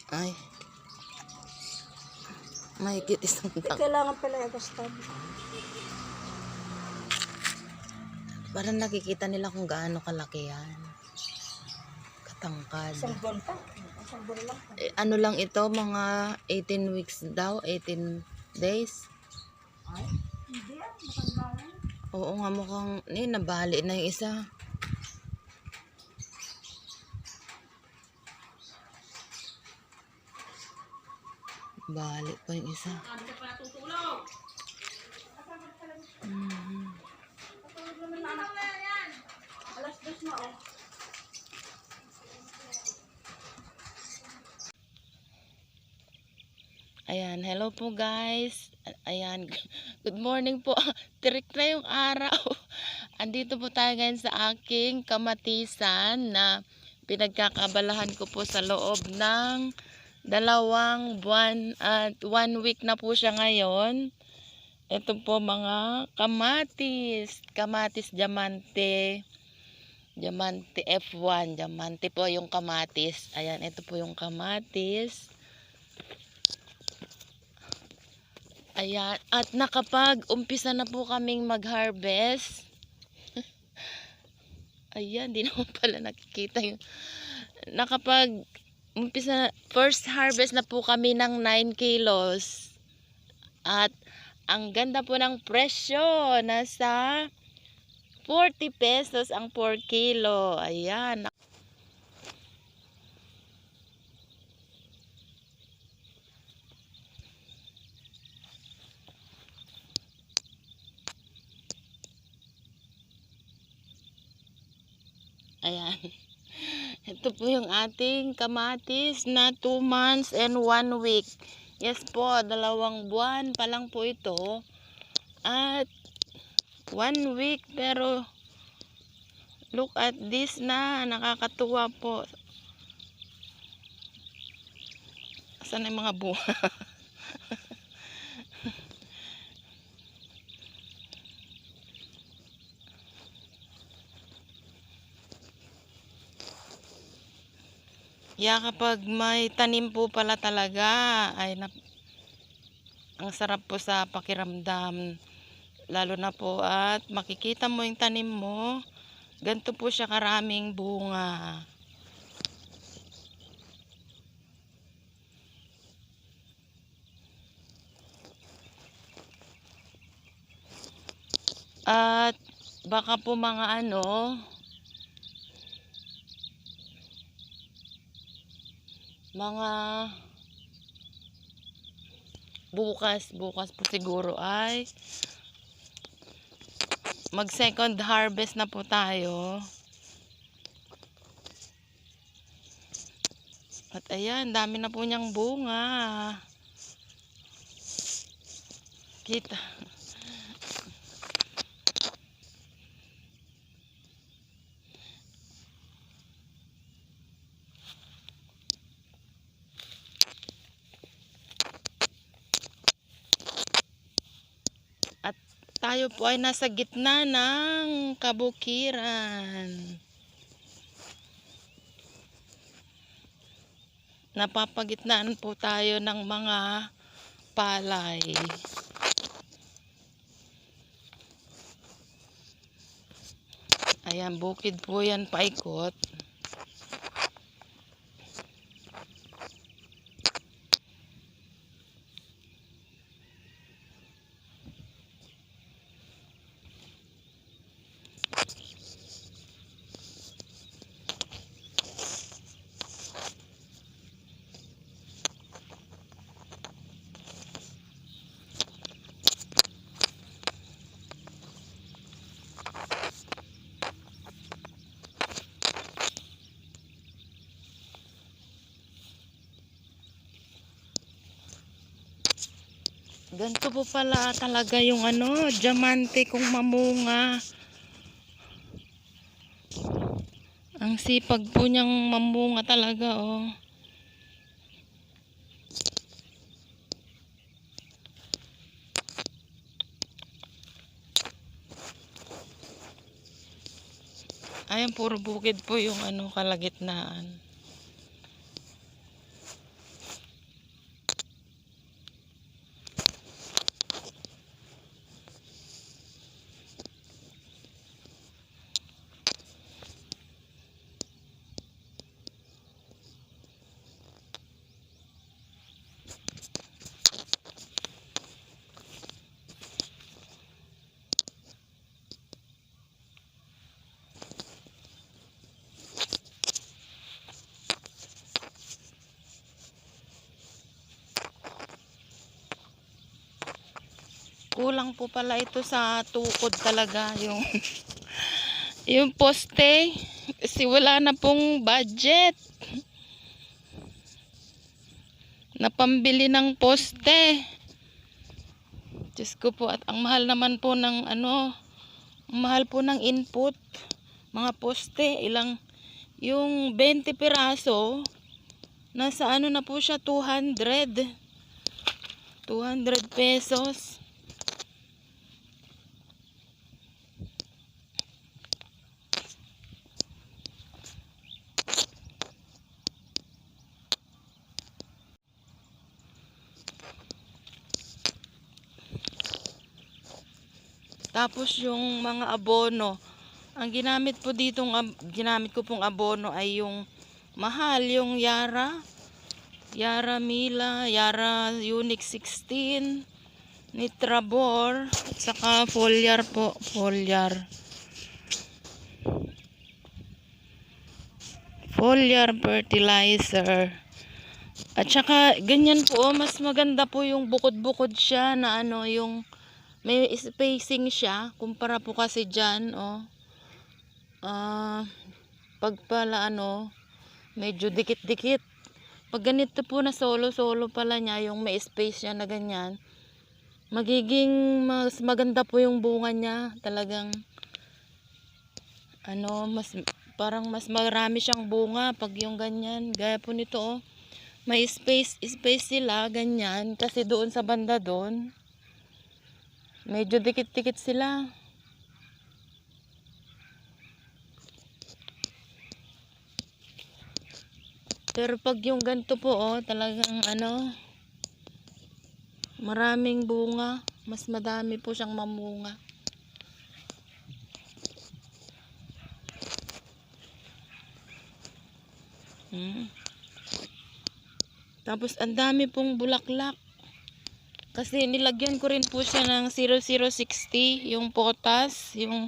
Ay. Mahigit isang tank. Kailangan pala i-agastad. Para nakikita nila kung gaano kalaki yan. Katangkad. Isang buwan pa. Isang buwan lang. Ano lang ito, mga 18 weeks daw, 18 days. Ay, hindi ah. Matanda na. Oo nga, mukhang, nabali na yung isa. Bali pa yung isa. Alas 2 na oh. Ayan, hello po guys. Ayan, good morning po. Tirik na yung araw. Andito po tayo ngayon sa aking kamatisan na pinagkakabalahan ko po sa loob ng 2 buwan at 1 week na po siya ngayon. Ito po mga kamatis. Kamatis diamante. Diamante F1. Diamante po yung kamatis. Ayan, ito po yung kamatis. Ayan, at nakapag-umpisa na po kaming mag-harvest. Ayan, di naman pala nakikita yung nakapag-umpisa, first harvest na po kami ng 9 kilos. At ang ganda po ng presyo, nasa 40 pesos ang 4 kilo. Ayan. Ayan. Ito po yung ating kamatis na 2 months and 1 week. Yes po, 2 buwan pa lang po ito. At 1 week, pero look at this na, nakakatuwa po. Saan yung mga bunga? Kapag may tanim po pala talaga, ay ang sarap po sa pakiramdam. Lalo na po at makikita mo yung tanim mo, ganito po siya karaming bunga. At baka po mga bukas po siguro ay mag second harvest na po tayo. At ayan, dami na po niyang bunga. Kita. At tayo po ay nasa gitna ng kabukiran. Napapagitnaan po tayo ng mga palay. Ayan, bukid po yan paikot. Ganito po pala talaga yung diamante kung mamunga. Ang sipag po niyang mamunga talaga, oh. Ayan, puro bukid po yung kalagitnaan. kulang po pala ito sa tukod talaga yung yung poste. Kasi wala na pong budget na pambili ng poste. Diyos ko po, at ang mahal naman po ng ano, ang mahal po ng input, mga poste, yung 20 piraso, nasa ano na po siya, 200 pesos. Tapos yung mga abono, ang ginamit ko pong abono ay yung mahal, yung Yara Mila, Yara Unique 16, Nitrabor, at saka Foliar po, Foliar fertilizer. At saka ganyan po, mas maganda po yung bukod-bukod siya na ano, yung may spacing siya kumpara po kasi dyan, pag pala ano, medyo dikit-dikit. Pag ganito po na solo pala niya, yung may space siya na ganyan, magiging mas maganda po yung bunga niya. Talagang ano, parang mas marami siyang bunga pag yung ganyan. Gaya po nito, may space sila ganyan, kasi doon sa banda doon medyo dikit-dikit sila. Pero pag yung ganito po, talagang ano, maraming bunga, mas madami po siyang mamunga. Tapos ang dami pong bulaklak. Kasi nilagyan ko rin po siya ng 0060, yung potas, yung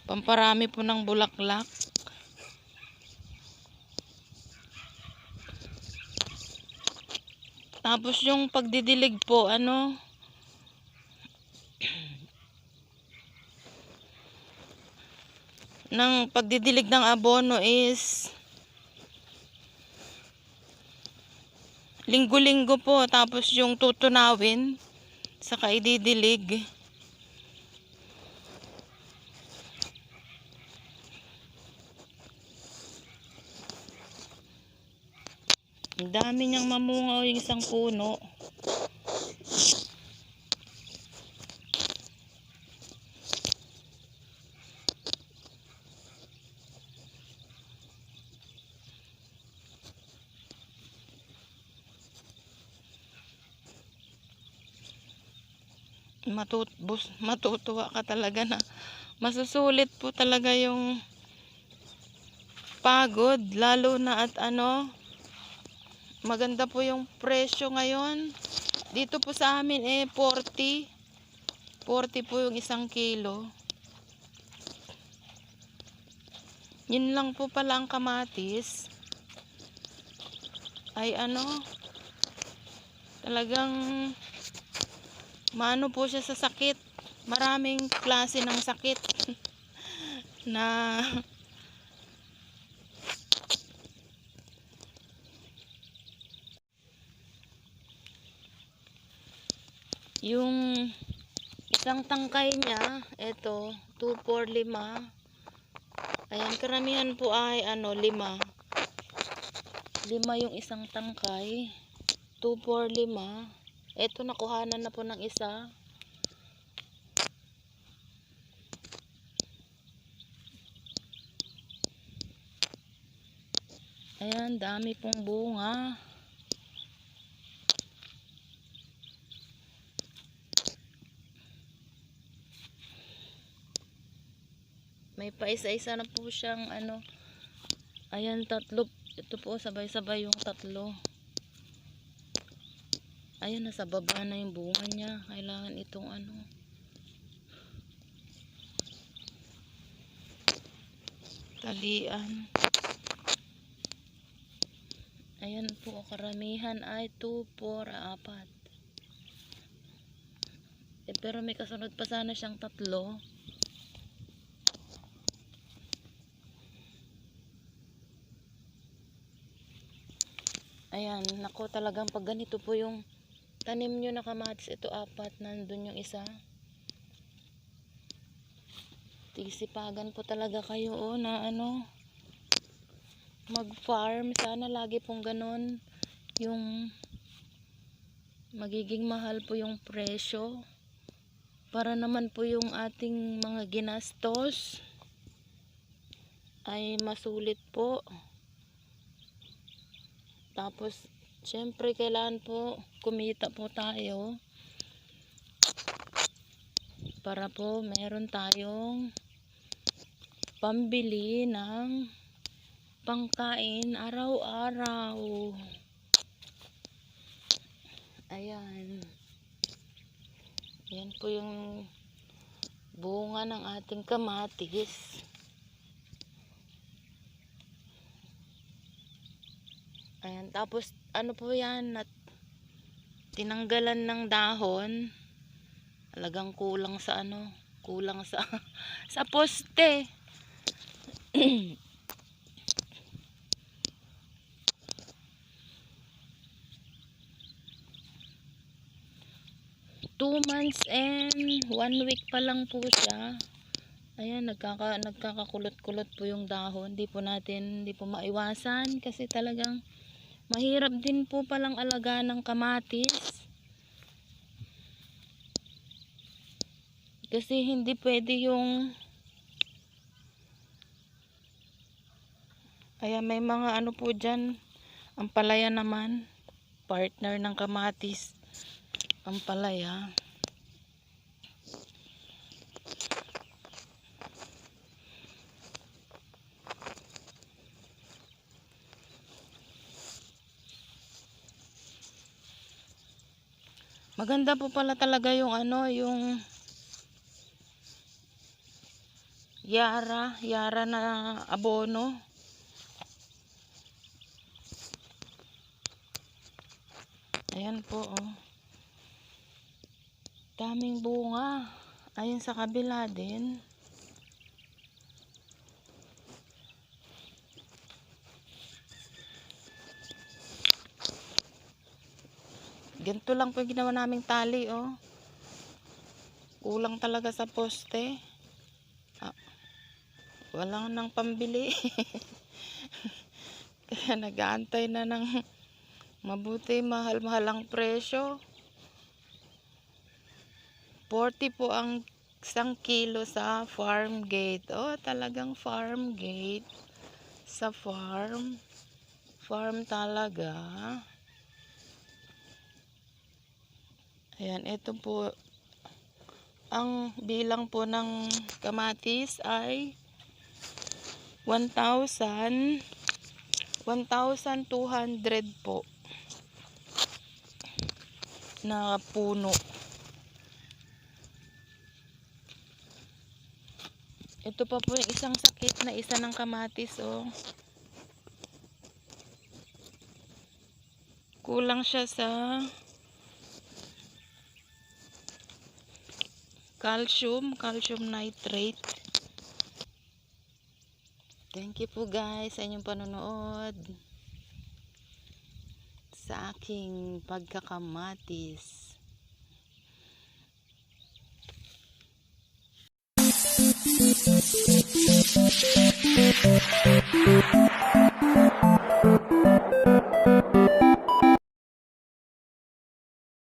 pamparami po ng bulaklak. Tapos yung pagdidilig po, ano, ng pagdidilig ng abono is linggo-linggo po. Tapos yung tutunawin, saka ididilig. Ang dami niyang mamunga yung isang puno. Matutuwa ka talaga na masusulit po talaga yung pagod, lalo na at ano, maganda po yung presyo ngayon. Dito po sa amin 40 po yung isang kilo. Yun lang po pala ang kamatis. Ay ano, talagang maano po siya sa sakit. Maraming klase ng sakit na yung isang tangkay niya, ito, 245. Ayan, karamihan po ay ano, 5 yung isang tangkay. 245. Ito, nakuhanan na po ng isa. Ayan, dami pong bunga. May paisa-isa na po siyang ano. Ayan, 3. Ito po, sabay-sabay yung 3. Ayan, nasa baba na yung bunga niya. Kailangan itong ano, talian. Ayan po, karamihan ay 2, 4, 4. pero may kasunod pa sana siyang 3. Ayan, nako talagang pag ganito po yung tanim nyo na kamatis, ito 4, nandun yung isa. Tisipagan po talaga kayo na mag-farm. Sana lagi pong ganon yung magiging mahal po yung presyo. Para naman po yung ating mga ginastos ay masulit po. Tapos, syempre, kailangan po kumita po tayo para po meron tayong pambili ng pangkain araw-araw. Ayan. Yan po yung bunga ng ating kamatis. Ayan, tapos po yan, tinanggalan ng dahon. Talagang kulang sa kulang sa sa poste. 2 months and 1 week pa lang po siya. Ayan, nagkakakulot-kulot po yung dahon. Di po maiwasan kasi talagang mahirap din po palang alagaan ng kamatis. Kasi hindi pwede yung ayan, may mga po dyan. Ang palaya naman, partner ng kamatis. Ang palaya. Maganda po pala talaga yung yung Yara na abono. Ayan po, oh. Daming bunga. Ayun sa kabila din. Ganito lang po yung ginawa naming tali, oh. Kulang talaga sa poste. Wala nang pambili. Kaya nag-aantay na ng mabuti, mahal-mahal ang presyo. 40 po ang 1 kilo sa farm gate. Oh, talagang farm gate. Sa farm. Farm talaga. Ayan, ito po. Ang bilang po ng kamatis ay 1,200 po na puno. Ito pa po yung isang sakit na isa ng kamatis, oh. Kulang siya sa calcium nitrate. Thank you po guys sa inyong panonood sa aking pagkakamatis.